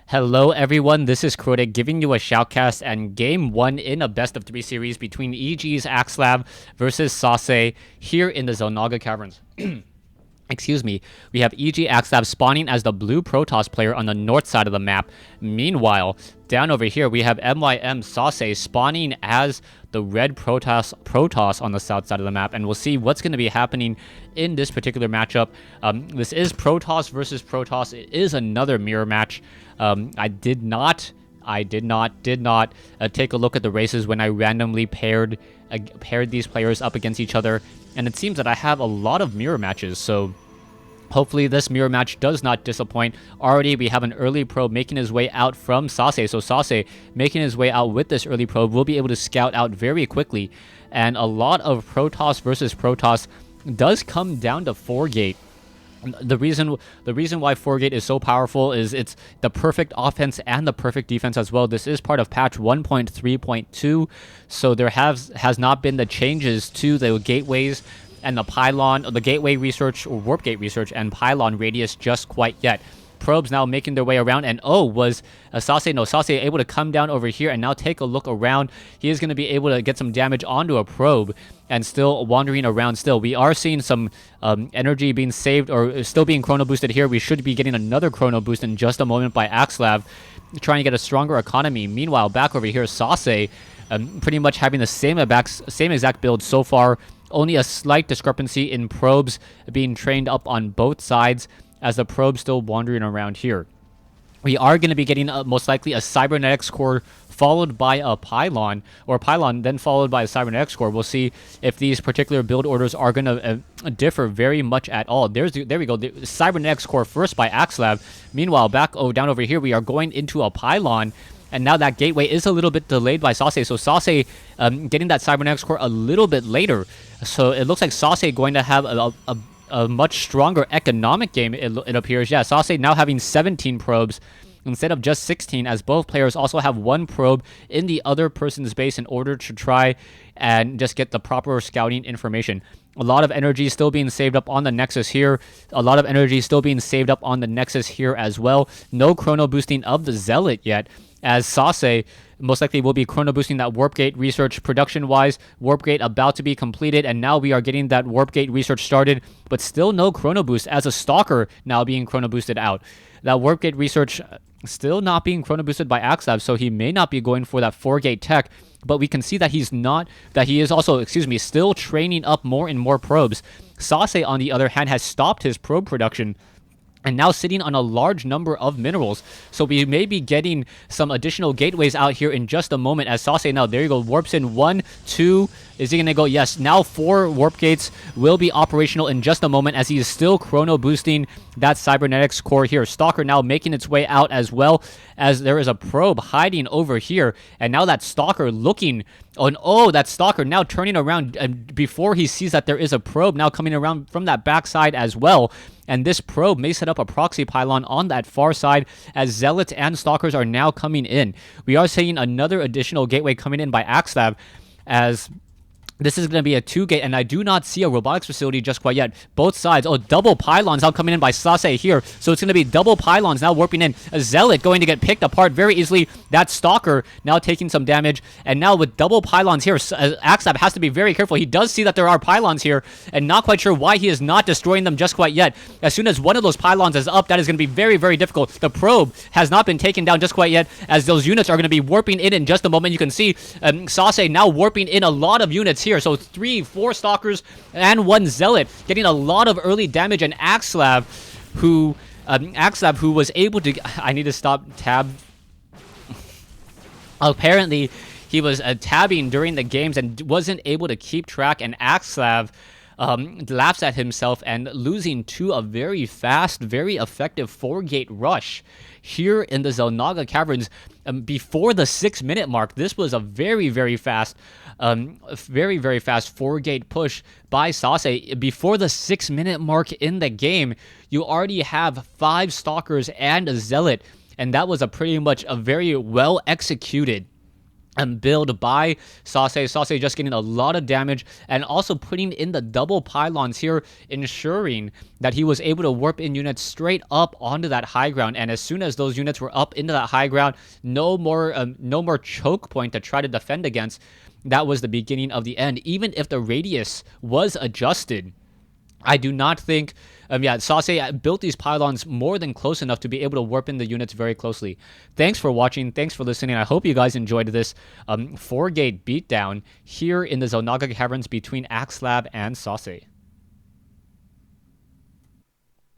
Hello everyone, this is Krotic giving you a shoutcast and game 1 in a best of 3 series between EG's Axslav versus Sase here in the Xel'Naga Caverns. Excuse me, we have EG Axslav spawning as the blue Protoss player on the north side of the map. Meanwhile, down over here we have MYM Sase spawning as the red Protoss on the south side of the map, and we'll see what's going to be happening in this particular matchup. This is Protoss versus Protoss. It is another mirror match. I did not take a look at the races when I randomly paired these players up against each other, and it seems that I have a lot of mirror matches, so hopefully this mirror match does not disappoint. Already we have an early probe making his way out from Sase, so Sase making his way out with this early probe will be able to scout out very quickly, and a lot of Protoss versus Protoss does come down to 4-gate. The reason why 4-gate is so powerful is it's the perfect offense and the perfect defense as well. This is part of patch 1.3.2, so there has not been the changes to the gateways and the pylon, the gateway research or warp gate research and pylon radius just quite yet. Probes now making their way around, and was Sase able to come down over here and now take a look around. He is going to be able to get some damage onto a probe and still wandering around still. We are seeing some energy being saved or still being chrono boosted here. We should be getting another chrono boost in just a moment by Axslav, trying to get a stronger economy. Meanwhile, back over here, Sase pretty much having the same exact build so far. Only a slight discrepancy in probes being trained up on both sides, as the probe still wandering around here. We are going to be getting most likely a cybernetics core followed by a pylon, or pylon then followed by a cybernetics core. We'll see if these particular build orders are going to differ very much at all. There we go. The cybernetics core first by Axslav. Meanwhile, down over here, we are going into a pylon. And now that gateway is a little bit delayed by Sase. So Sase getting that cybernetics core a little bit later. So it looks like Sase going to have a much stronger economic game, it appears. Yeah, Sase now having 17 probes instead of just 16, as both players also have one probe in the other person's base in order to try and just get the proper scouting information. A lot of energy still being saved up on the Nexus here. A lot of energy still being saved up on the Nexus here as well. No chrono boosting of the Zealot yet, as Sase most likely will be chrono boosting that warp gate research production-wise. Warp gate about to be completed, and now we are getting that warp gate research started, but still no chrono boost, as a Stalker now being chrono boosted out. That warp gate research still not being chrono boosted by Axslav, so he may not be going for that 4-gate tech, but we can see that he is also, still training up more and more probes. Sase, on the other hand, has stopped his probe production and now sitting on a large number of minerals. So we may be getting some additional gateways out here in just a moment, as Sase now, there you go, warps in 1, 2, is he going to go? Yes, now 4 warp gates will be operational in just a moment, as he is still chrono boosting that cybernetics core here. Stalker now making its way out, as well as there is a probe hiding over here, and now that Stalker looking that Stalker now turning around, and before he sees that there is a probe now coming around from that backside as well. And this probe may set up a proxy pylon on that far side, as Zealots and Stalkers are now coming in. We are seeing another additional gateway coming in by Axslav, as this is going to be a 2-gate, and I do not see a robotics facility just quite yet. Both sides. Double pylons now coming in by Sase here. So it's going to be double pylons now warping in. A Zealot going to get picked apart very easily. That Stalker now taking some damage. And now with double pylons here, Axslav has to be very careful. He does see that there are pylons here, and not quite sure why he is not destroying them just quite yet. As soon as one of those pylons is up, that is going to be very, very difficult. The probe has not been taken down just quite yet, as those units are going to be warping in just a moment. You can see Sase now warping in a lot of units here. So 3, 4 Stalkers and 1 Zealot getting a lot of early damage, and Axslav who was able to, I need to stop tab. Apparently he was tabbing during the games and wasn't able to keep track, and Axslav laughs at himself and losing to a very fast, very effective 4-gate rush here in the Xel'Naga Caverns before the 6-minute mark. This was a very, very fast 4-gate push by Sase. Before the 6-minute mark in the game, you already have 5 Stalkers and a Zealot, and that was pretty much a very well executed build by Sase. Sase just getting a lot of damage and also putting in the double pylons here, ensuring that he was able to warp in units straight up onto that high ground. And as soon as those units were up into that high ground, no more choke point to try to defend against. That was the beginning of the end. Even if the radius was adjusted, I do not think, Sase built these pylons more than close enough to be able to warp in the units very closely. Thanks for watching. Thanks for listening. I hope you guys enjoyed this 4-gate beatdown here in the Xel'Naga Caverns between Axslav and Sase.